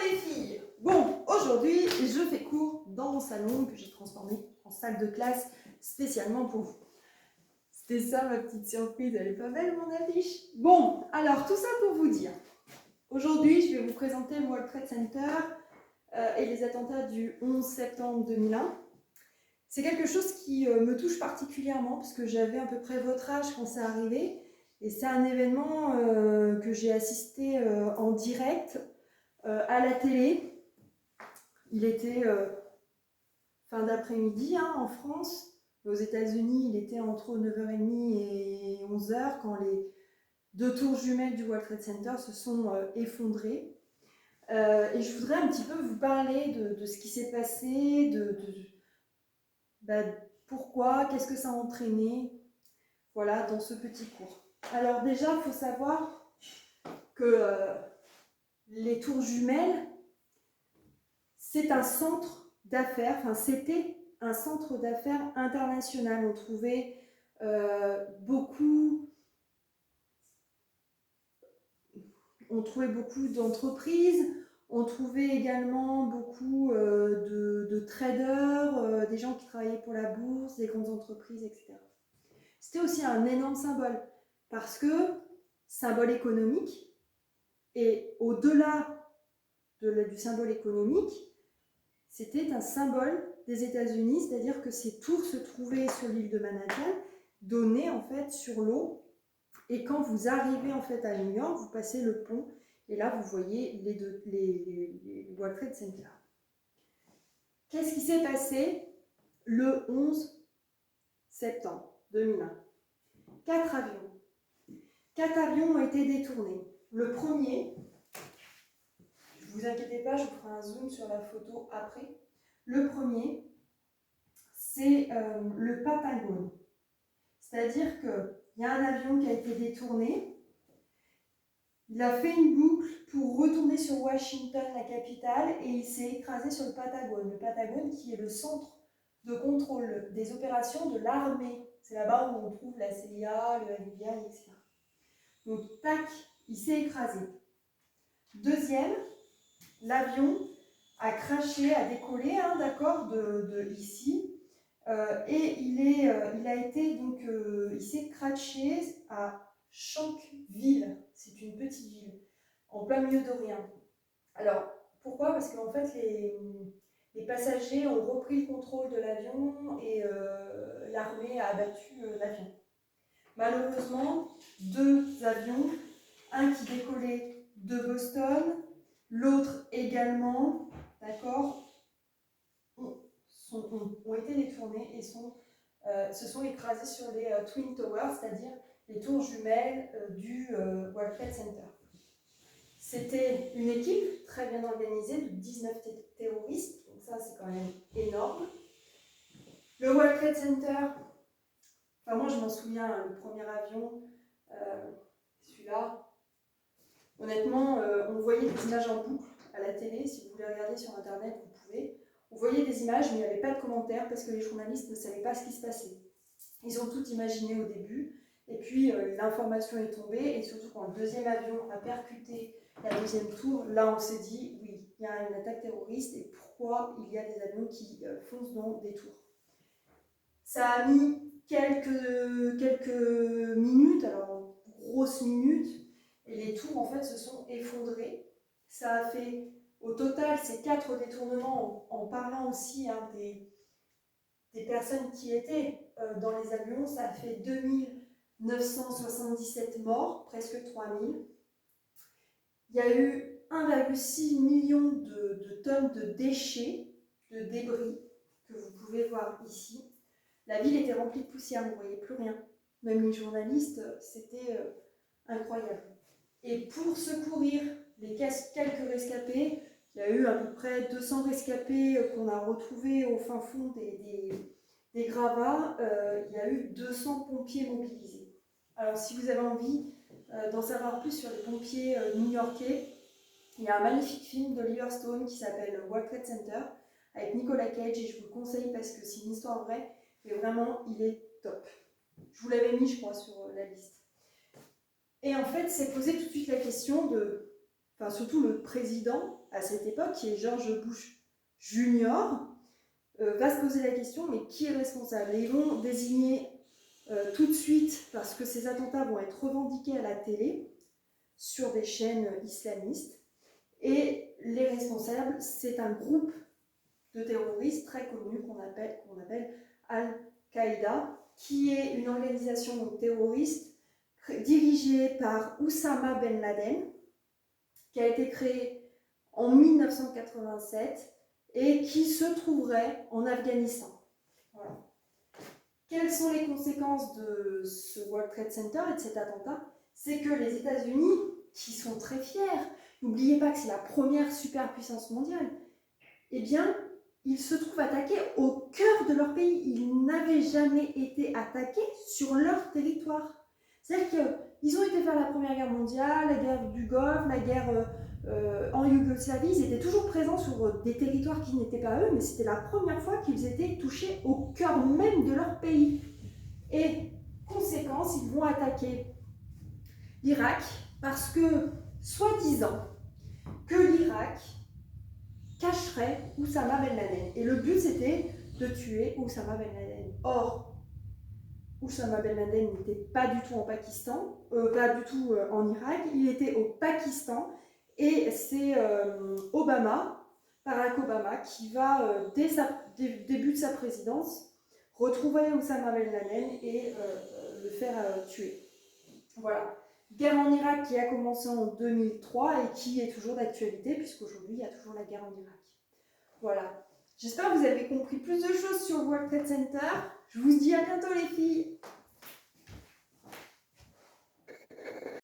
les filles. Bon, aujourd'hui, je fais cours dans mon salon que j'ai transformé en salle de classe spécialement pour vous. C'était ça ma petite surprise, elle est pas belle mon affiche? Bon, alors tout ça pour vous dire. Aujourd'hui, je vais vous présenter le World Trade Center et les attentats du 11 septembre 2001. C'est quelque chose qui me touche particulièrement parce que j'avais à peu près votre âge quand ça arrivait. Et c'est un événement que j'ai assisté en direct à la télé. Il était fin d'après-midi en France. Aux États-Unis, il était entre 9h30 et 11h quand les deux tours jumelles du World Trade Center se sont effondrées. Et je voudrais un petit peu vous parler de ce qui s'est passé, pourquoi, qu'est-ce que ça a entraîné, voilà, dans ce petit cours. Alors déjà, il faut savoir que les tours jumelles, c'est un centre d'affaires, enfin c'était un centre d'affaires international. On trouvait beaucoup d'entreprises, on trouvait également beaucoup de traders, des gens qui travaillaient pour la bourse, des grandes entreprises, etc. C'était aussi un énorme symbole, parce que symbole économique, et au-delà du symbole économique, c'était un symbole des États-Unis, c'est-à-dire que ces tours se trouvaient sur l'île de Manhattan, donnaient en fait sur l'eau, et quand vous arrivez en fait à New York, vous passez le pont, et là vous voyez les World Trade Center. Qu'est-ce qui s'est passé le 11 septembre 2001? 4 avions. 4 avions ont été détournés. Le premier, ne vous inquiétez pas, je vous ferai un zoom sur la photo après. Le premier, c'est le Patagone. C'est-à-dire qu'il y a un avion qui a été détourné. Il a fait une boucle pour retourner sur Washington, la capitale, et il s'est écrasé sur le Patagone. Le Patagone qui est le centre de contrôle des opérations de l'armée. C'est là-bas où on trouve la CIA, le FBI, etc. Donc, tac, il s'est écrasé. Deuxième, l'avion a craché, a décollé, d'accord, de ici, et il s'est craché à Shanksville, c'est une petite ville, en plein milieu de rien. Alors, pourquoi? Parce qu'en fait, les passagers ont repris le contrôle de l'avion et l'armée a abattu l'avion. Malheureusement, 2 avions, un qui décollait de Boston, l'autre également, d'accord, ont été détournés et se sont écrasés sur les Twin Towers, c'est-à-dire les tours jumelles du World Trade Center. C'était une équipe très bien organisée de 19 terroristes, donc ça c'est quand même énorme. Le World Trade Center, enfin moi je m'en souviens, le premier avion, celui-là, honnêtement, on voyait des images en boucle à la télé, si vous voulez regarder sur internet, vous pouvez. On voyait des images, mais il n'y avait pas de commentaires parce que les journalistes ne savaient pas ce qui se passait. Ils ont tout imaginé au début, et puis l'information est tombée, et surtout quand le deuxième avion a percuté la deuxième tour, là on s'est dit, oui, il y a une attaque terroriste, et pourquoi il y a des avions qui foncent dans des tours. Ça a mis quelques minutes, alors grosses minutes, et les tours en fait se sont effondrées. Ça a fait, au total, ces 4 détournements, en parlant aussi des personnes qui étaient dans les avions, ça a fait 2977 morts, presque 3000. Il y a eu 1,6 million de tonnes de déchets, de débris, que vous pouvez voir ici. La ville était remplie de poussière, vous ne voyez plus rien. Même les journalistes, c'était incroyable. Et pour secourir les quelques rescapés, il y a eu à peu près 200 rescapés qu'on a retrouvés au fin fond des gravats. Il y a eu 200 pompiers mobilisés. Alors si vous avez envie d'en savoir plus sur les pompiers new-yorkais, il y a un magnifique film d'Oliver Stone qui s'appelle World Trade Center avec Nicolas Cage, et je vous le conseille parce que c'est une histoire vraie, mais vraiment il est top. Je vous l'avais mis, je crois, sur la liste. Et en fait, c'est posé tout de suite la question de enfin surtout le président à cette époque, qui est George Bush Junior, va se poser la question, mais qui est responsable? Et ils vont désigner tout de suite, parce que ces attentats vont être revendiqués à la télé, sur des chaînes islamistes, et les responsables, c'est un groupe de terroristes très connu qu'on appelle Al-Qaïda, qui est une organisation terroriste dirigée par Oussama Ben Laden, qui a été créée en 1987 et qui se trouverait en Afghanistan. Voilà. Quelles sont les conséquences de ce World Trade Center et de cet attentat? C'est que les États-Unis, qui sont très fiers, n'oubliez pas que c'est la première superpuissance mondiale, eh bien, ils se trouvent attaqués au cœur de leur pays. Ils n'avaient jamais été attaqués sur leur territoire. C'est-à-dire qu'ils ont été faire la Première Guerre mondiale, la guerre du Golfe, la guerre en Yougoslavie. Ils étaient toujours présents sur des territoires qui n'étaient pas eux, mais c'était la première fois qu'ils étaient touchés au cœur même de leur pays. Et conséquence, ils vont attaquer l'Irak parce que, soi-disant, que l'Irak cacherait Oussama Ben Laden. Et le but, c'était de tuer Oussama Ben Laden. Or, Oussama Ben Laden n'était pas du tout en Pakistan, pas du tout en Irak, il était au Pakistan. Et c'est Barack Obama, qui va, dès le début de sa présidence, retrouver Oussama Ben Laden et le faire tuer. Voilà. Guerre en Irak qui a commencé en 2003 et qui est toujours d'actualité, puisqu'aujourd'hui, il y a toujours la guerre en Irak. Voilà. J'espère que vous avez compris plus de choses sur World Trade Center. Je vous dis à bientôt les filles.